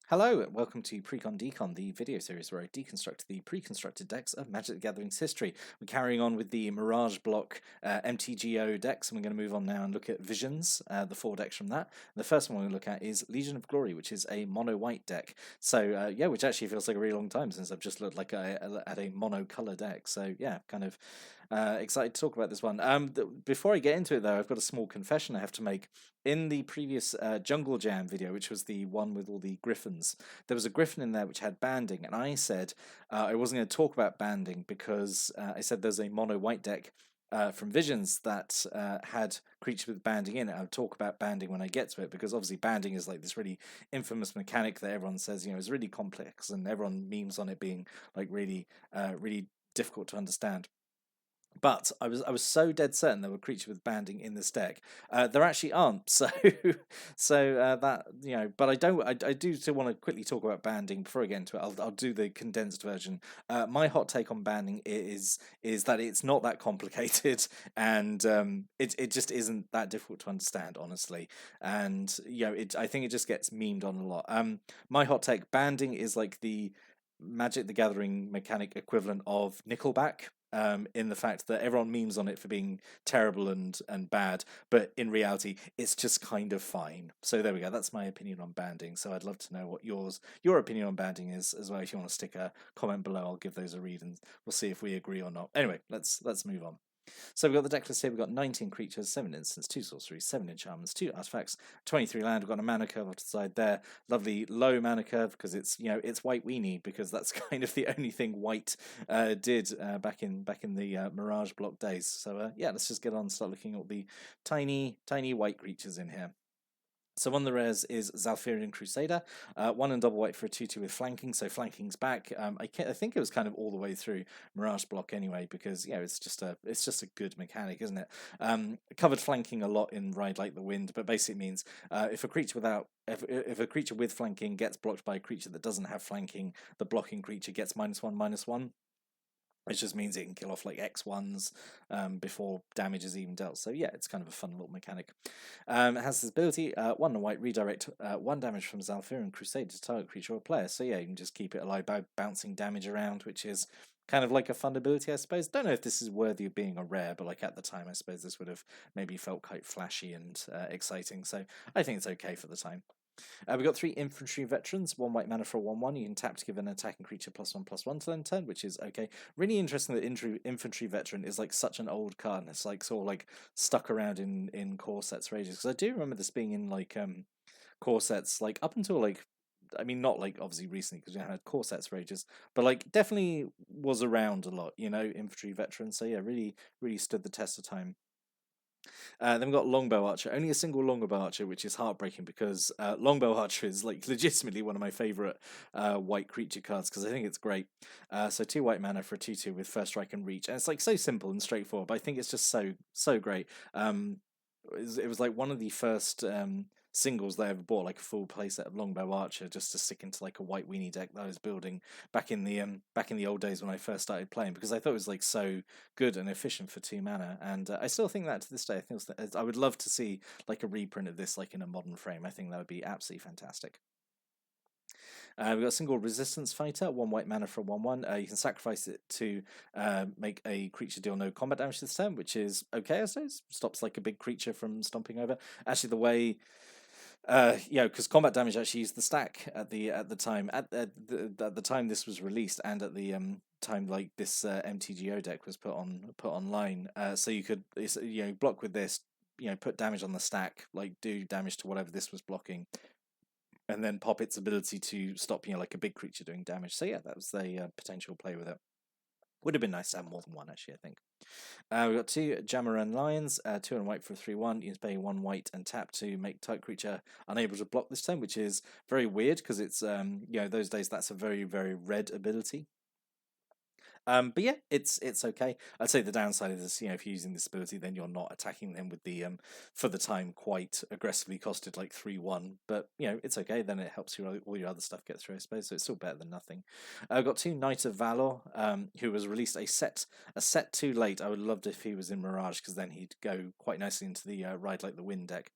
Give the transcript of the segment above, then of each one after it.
Hello, and welcome to Precon Decon, the video series where I deconstruct the pre-constructed decks of Magic the Gathering's history. We're carrying on with the Mirage Block MTGO decks, and we're going to move on now and look at Visions, the 4 decks from that. And the first one we're going to look at is Legion of Glory, which is a mono-white deck. So, yeah, which actually feels like a really long time since I've just looked like at a mono-color deck. So, yeah, kind of excited to talk about this one. Before I get into it, though, I've got a small confession I have to make. In the previous Jungle Jam video, which was the one with all the griffins, there was a griffin in there which had banding, and I said I wasn't going to talk about banding because I said there's a mono white deck from Visions that had creatures with banding in it. I'll talk about banding when I get to it because obviously banding is like this really infamous mechanic that everyone says is really complex, and everyone memes on it being like really difficult to understand. But I was so dead certain there were creatures with banding in this deck. There actually aren't, so that But I do still want to quickly talk about banding before I get into it. I'll do the condensed version. My hot take on banding is that it's not that complicated, and it just isn't that difficult to understand, honestly. And I think it just gets memed on a lot. My hot take: banding is like the Magic the Gathering mechanic equivalent of Nickelback, in the fact that everyone memes on it for being terrible and bad, but in reality, it's just kind of fine. So there we go. That's my opinion on banding. So I'd love to know what your opinion on banding is as well. If you want to stick a comment below, I'll give those a read, and we'll see if we agree or not. Anyway, let's move on. So we've got the deck list here. We've got 19 creatures, 7 instants, 2 sorceries, 7 enchantments, 2 artifacts, 23 land. We've got a mana curve off to the side there. Lovely low mana curve because it's it's white we need, because that's kind of the only thing white did back in the Mirage Block days. So yeah, let's just get on and start looking at the tiny white creatures in here. So one of the rares is Zalfirian Crusader, 1 and double white for a 2/2 with flanking. So flanking's back. I think it was kind of all the way through Mirage Block anyway, because it's just a good mechanic, isn't it? Covered flanking a lot in Ride Like the Wind, but basically means if a creature with flanking gets blocked by a creature that doesn't have flanking, the blocking creature gets -1/-1. Which just means it can kill off like X1s before damage is even dealt. So yeah, it's kind of a fun little mechanic. It has this ability, 1 and white, redirect 1 damage from Zalfirian Crusader to target creature or player. So yeah, you can just keep it alive by bouncing damage around, which is kind of like a fun ability, I suppose. Don't know if this is worthy of being a rare, but like at the time, I suppose this would have maybe felt quite flashy and exciting. So I think it's okay for the time. We've got 3 infantry veterans, 1 white mana for a 1/1. You can tap to give an attacking creature +1/+1 to end turn, which is okay. Really interesting that infantry veteran is like such an old card, and it's like sort of like stuck around in core sets for ages. Because I do remember this being in like core sets like up until like, I mean, not like obviously recently because we had core sets for ages, but like definitely was around a lot, infantry veterans. So yeah, really stood the test of time. Then we've got Longbow Archer. Only a single Longbow Archer, which is heartbreaking because Longbow Archer is like legitimately one of my favorite white creature cards because I think it's great. So 2 white mana for a 2/2 with first strike and reach, and it's like so simple and straightforward, but I think it's just so great. It was like one of the first singles that I ever bought, like a full playset of Longbow Archer, just to stick into like a white weenie deck that I was building back in the old days when I first started playing, because I thought it was like so good and efficient for 2 mana, and I still think that to this day. I think I would love to see like a reprint of this like in a modern frame. I think that would be absolutely fantastic. We've got a single resistance fighter, 1 white mana for a 1/1. You can sacrifice it to make a creature deal no combat damage this turn, which is okay, I suppose. Stops like a big creature from stomping over. Actually, the way because combat damage actually used the stack at the time at the time this was released, and at the time like this MTGO deck was put online. So you could block with this, put damage on the stack, like do damage to whatever this was blocking, and then pop its ability to stop like a big creature doing damage. So yeah, that was the potential play with it. Would have been nice to have more than one, actually, I think. We've got 2 Jamaran Lions, 2 and white for a 3/1. You can pay 1 white and tap to make type creature unable to block this turn, which is very weird because it's those days that's a very red ability. But yeah, it's okay. I'd say the downside is this, if you're using this ability, then you're not attacking them with the for the time quite aggressively costed like 3/1. But it's okay. Then it helps all your other stuff get through, I suppose. So it's still better than nothing. I've got 2 Knight of Valor, who was released a set too late. I would have loved if he was in Mirage, because then he'd go quite nicely into the Ride Like the Wind deck.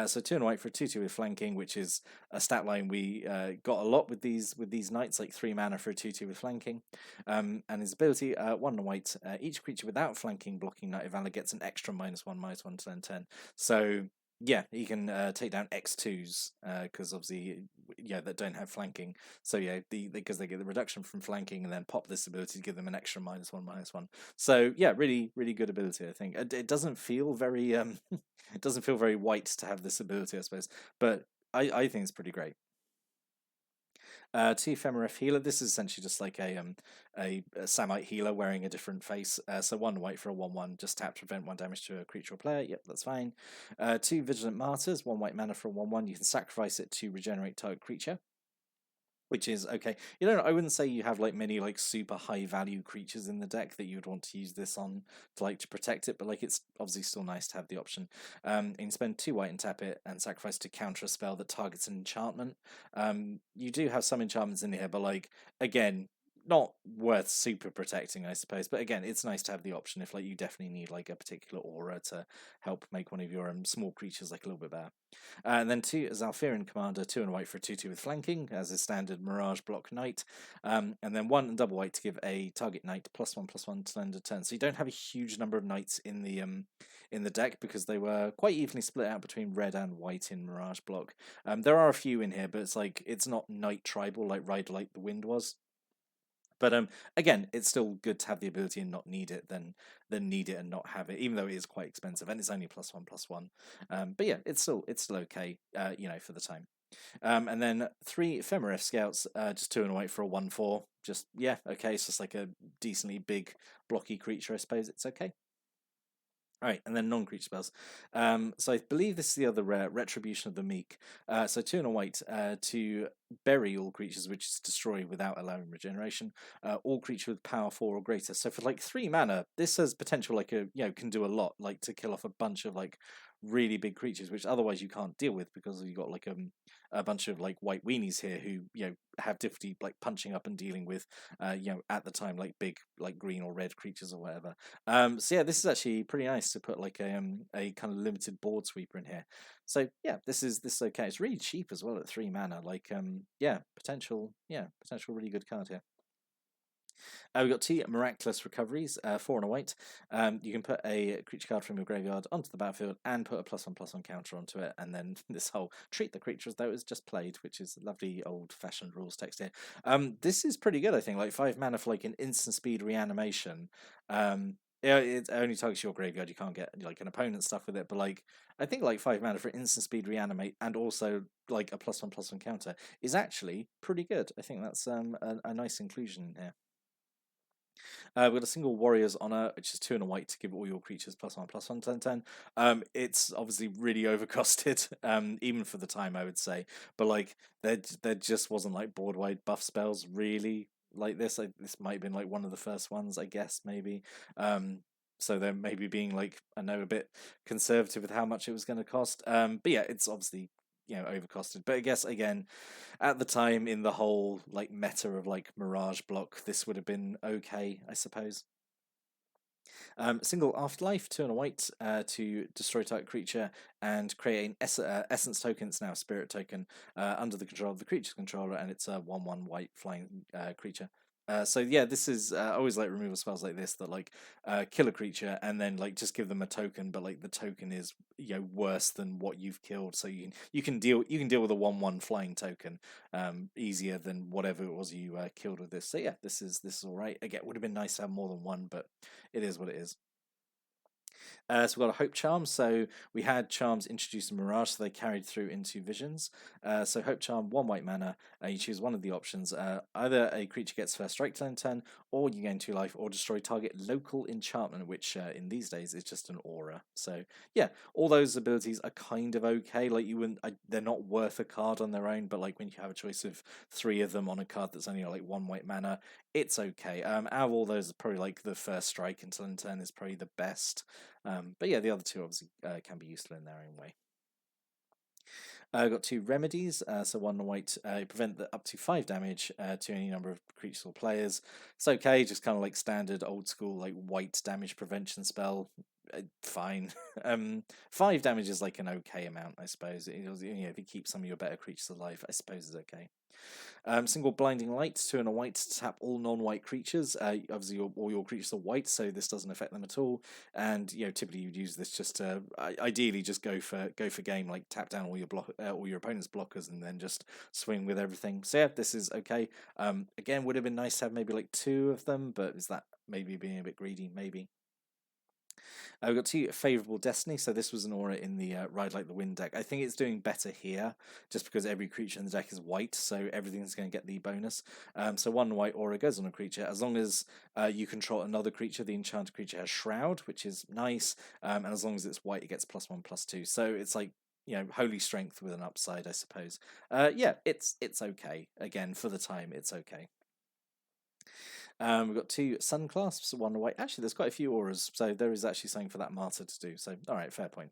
So 2 and a white for a 2/2 with flanking, which is a stat line we got a lot with these knights, like 3 mana for a 2/2 with flanking. And his ability, 1 and a white, each creature without flanking blocking Knight of Valor gets an extra -1/-1 to turn 10. So yeah, he can take down X2s because obviously that don't have flanking. So yeah, because they get the reduction from flanking and then pop this ability to give them an extra -1/-1. So yeah, really really good ability. I think it doesn't feel very it doesn't feel very white to have this ability, I suppose, but I think it's pretty great. 2 Ephemeref healer. This is essentially just like a Samite healer wearing a different face. So 1 white for a 1/1, just tap to prevent 1 damage to a creature or player. Yep, that's fine. 2 Vigilant Martyrs, 1 white mana for a 1/1. You can sacrifice it to regenerate target creature, which is okay. I wouldn't say you have like many like super high value creatures in the deck that you'd want to use this on to protect it, but like it's obviously still nice to have the option. You can spend 2 white and tap it and sacrifice to counter a spell that targets an enchantment. You do have some enchantments in here, but like again, not worth super protecting, I suppose. But again, it's nice to have the option if like you definitely need like a particular aura to help make one of your small creatures like a little bit better. And then 2 Zalfirin Commander, 2 and a white for a 2/2 with flanking, as a standard Mirage block knight. And then 1 and double white to give a target knight +1/+1 to end a turn. So you don't have a huge number of knights in the deck because they were quite evenly split out between red and white in Mirage block. There are a few in here, but it's not knight tribal like Ride Like the Wind was. But again, it's still good to have the ability and not need it than need it and not have it, even though it is quite expensive and it's only +1/+1. But yeah, it's still okay, for the time. And then 3 Ephemeref Scouts, just 2 and a white for a 1/4. Just yeah, okay, it's just like a decently big blocky creature, I suppose. It's okay. All right, and then non-creature spells. So I believe this is the other rare, Retribution of the Meek. So 2 and a white to bury all creatures, which is destroy without allowing regeneration. All creatures with power 4 or greater. So for like 3 mana, this has potential like can do a lot, like to kill off a bunch of like really big creatures, which otherwise you can't deal with because you've got like a bunch of like white weenies here who have difficulty like punching up and dealing with at the time like big like green or red creatures or whatever. So yeah, this is actually pretty nice to put like a kind of limited board sweeper in here. So yeah, this is okay. It's really cheap as well at 3 mana. Like potential really good card here. We've got 2 Miraculous Recoveries, 4 and a white. You can put a creature card from your graveyard onto the battlefield and put a +1/+1 counter onto it, and then this whole treat the creature as though it was just played, which is lovely old-fashioned rules text here. This is pretty good, I think. Like 5 mana for like an instant speed reanimation. It only targets your graveyard. You can't get like an opponent stuff with it, but like I think like 5 mana for instant speed reanimate and also like a +1/+1 counter is actually pretty good. I think that's a nice inclusion here. We've got a single Warrior's Honor, which is 2 and a white to give all your creatures +1/+1 10/10. It's obviously really overcosted, even for the time, I would say. But like, there just wasn't like board wide buff spells really like this. This might have been like one of the first ones, I guess, maybe. So they're maybe being like, I know, a bit conservative with how much it was going to cost. But yeah, it's obviously overcosted. But I guess again, at the time in the whole like meta of like Mirage block, this would have been okay, I suppose. Single Afterlife, 2 and a white to destroy target creature and create an essence token. It's now a spirit token under the control of the creature's controller, and it's a 1/1 white flying creature. So yeah, this is I always like removal spells like this that like kill a creature and then like just give them a token, but like the token is worse than what you've killed. So you can deal with a 1/1 flying token easier than whatever it was you killed with this. So yeah, this is all right. Again, it would have been nice to have more than one, but it is what it is. So we've got a Hope Charm. So we had charms introduced in Mirage, so they carried through into Visions. So Hope Charm, 1 white mana. You choose one of the options. Either a creature gets first strike turn, or you gain 2 life, or destroy target local enchantment, which in these days is just an aura. So yeah, all those abilities are kind of okay. Like you wouldn't, they're not worth a card on their own, but like when you have a choice of 3 of them on a card that's only like 1 white mana, it's okay. Out of all those, probably like the first strike until end turn is probably the best. But yeah, the other two obviously can be useful in their own way. I've got 2 remedies, so 1 white, prevent up to 5 damage to any number of creatures or players. It's okay, just kind of like standard old school like white damage prevention spell. fine. 5 damage is like an okay amount, I suppose. If you keep some of your better creatures alive, I suppose it's okay. Single blinding light, 2 and a white to tap all non-white creatures. Obviously, all your creatures are white, so this doesn't affect them at all. And typically you'd use this just to ideally just go for game, like tap down all your opponent's blockers, and then just swing with everything. So yeah, this is okay. Again, would have been nice to have maybe like 2 of them, but is that maybe being a bit greedy? Maybe. We've got 2 Favourable Destiny, so this was an aura in the Ride Like the Wind deck. I think it's doing better here, just because every creature in the deck is white, so everything's going to get the bonus. So 1 white aura goes on a creature. As long as you control another creature, the enchanted creature has Shroud, which is nice, and as long as it's white, it gets +1/+2. So it's like, Holy Strength with an upside, I suppose. Yeah, it's okay. Again, for the time, it's okay. We've got 2 Sun Clasps, 1 white. Actually, there's quite a few auras, so there is actually something for that Martyr to do. So, all right, fair point.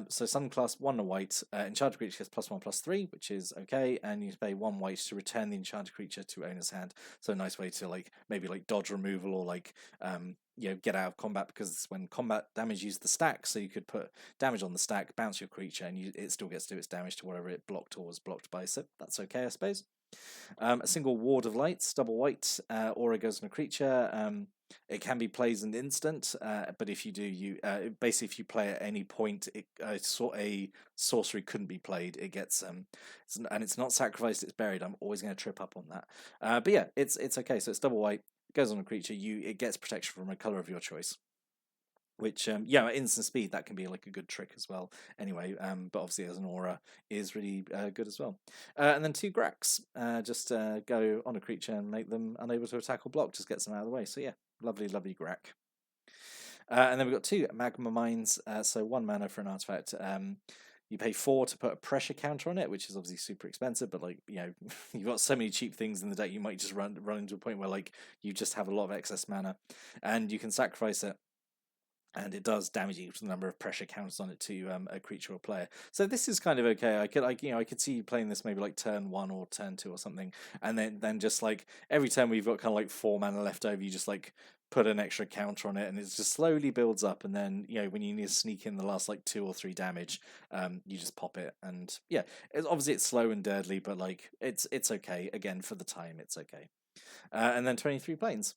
So Sun Clasp, 1 white. Enchanted creature gets +1/+3, which is okay, and you pay 1 white to return the enchanted creature to owner's hand. So a nice way to maybe dodge removal or get out of combat, because when combat damage uses the stack, so you could put damage on the stack, bounce your creature, and it still gets to do its damage to whatever it blocked or was blocked by. So that's okay, I suppose. A single Ward of Lights, double white, aura goes on a creature. It can be played as an instant, but if you do, basically if you play at any point, a sorcery couldn't be played. It gets and it's not sacrificed; it's buried. I'm always going to trip up on that. But yeah, it's okay. So it's double white, goes on a creature. It gets protection from a color of your choice. Which, at instant speed, that can be a good trick as well. Anyway, but obviously as an aura is really good as well. And then 2 Grax, just go on a creature and make them unable to attack or block, just gets them out of the way. So yeah, lovely, lovely Grack. And then we've got 2 Magma Mines, so 1 mana for an artifact. You pay 4 to put a pressure counter on it, which is obviously super expensive, but you've got so many cheap things in the deck, you might just run into a point where you just have a lot of excess mana, and you can sacrifice it. And it does damage equal to the number of pressure counters on it to a creature or player. So this is kind of okay. I could see you playing this maybe turn 1 or turn 2 or something, and then just every turn we've got kind of 4 mana left over, you just put an extra counter on it, and it just slowly builds up. And then when you need to sneak in the last 2 or 3 damage, you just pop it. And yeah, obviously it's slow and dirtly, but it's okay. Again, for the time, it's okay. And then 23 planes.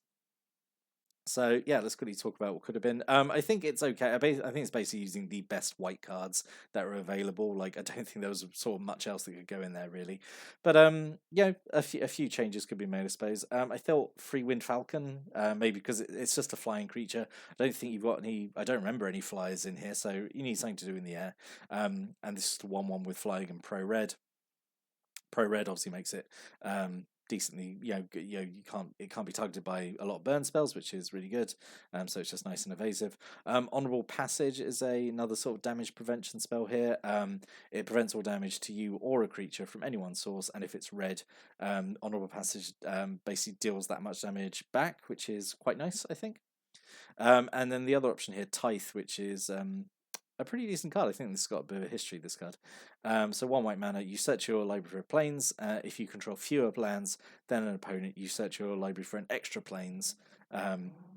So yeah, let's quickly talk about what could have been. I think it's okay. I think it's basically using the best white cards that are available. I don't think there was sort of much else that could go in there really. But a few changes could be made, I suppose. I thought Free Wind Falcon, maybe because it's just a flying creature. I don't think you've got any. I don't remember any flyers in here, so you need something to do in the air. And this is the 1/1 with flying and pro red. Pro red obviously makes it decently, it can't be targeted by a lot of burn spells, which is really good. So it's just nice and evasive. Honorable Passage is another sort of damage prevention spell here. It prevents all damage to you or a creature from any one source, and if it's red, Honorable Passage basically deals that much damage back, which is quite nice, I think. And then the other option here, Tithe, which is a pretty decent card. I think this has got a bit of a history, this card. So 1 white mana, you search your library for planes. If you control fewer lands than an opponent, you search your library for an extra planes.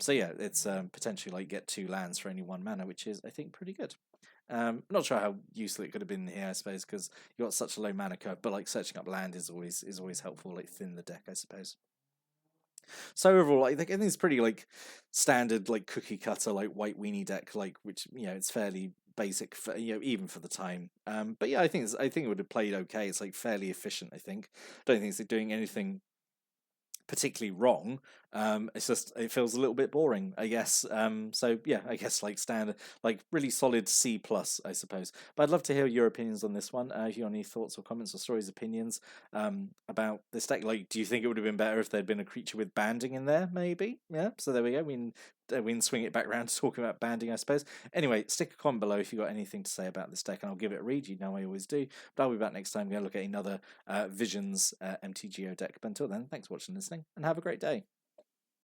So yeah, it's potentially get 2 lands for any 1 mana, which is, I think, pretty good. Not sure how useful it could have been here, I suppose, because you got such a low mana curve, but searching up land is always helpful, thin the deck, I suppose. So overall, I think it's pretty standard cookie cutter white weenie deck which it's fairly basic for, even for the time. But yeah, I think it would have played okay. It's fairly efficient. I think. Don't think it's doing anything particularly wrong. It's just it feels a little bit boring, I guess. So yeah, I guess standard, really solid C+, I suppose. But I'd love to hear your opinions on this one. If you have any thoughts or comments or stories, opinions about this deck, do you think it would have been better if there'd been a creature with banding in there? Maybe, yeah. So there we go. We can swing it back around to talking about banding, I suppose. Anyway, stick a comment below if you've got anything to say about this deck, and I'll give it a read. You know I always do. But I'll be back next time. We're going to look at another Visions MTGO deck. But until then, thanks for watching and listening, and have a great day.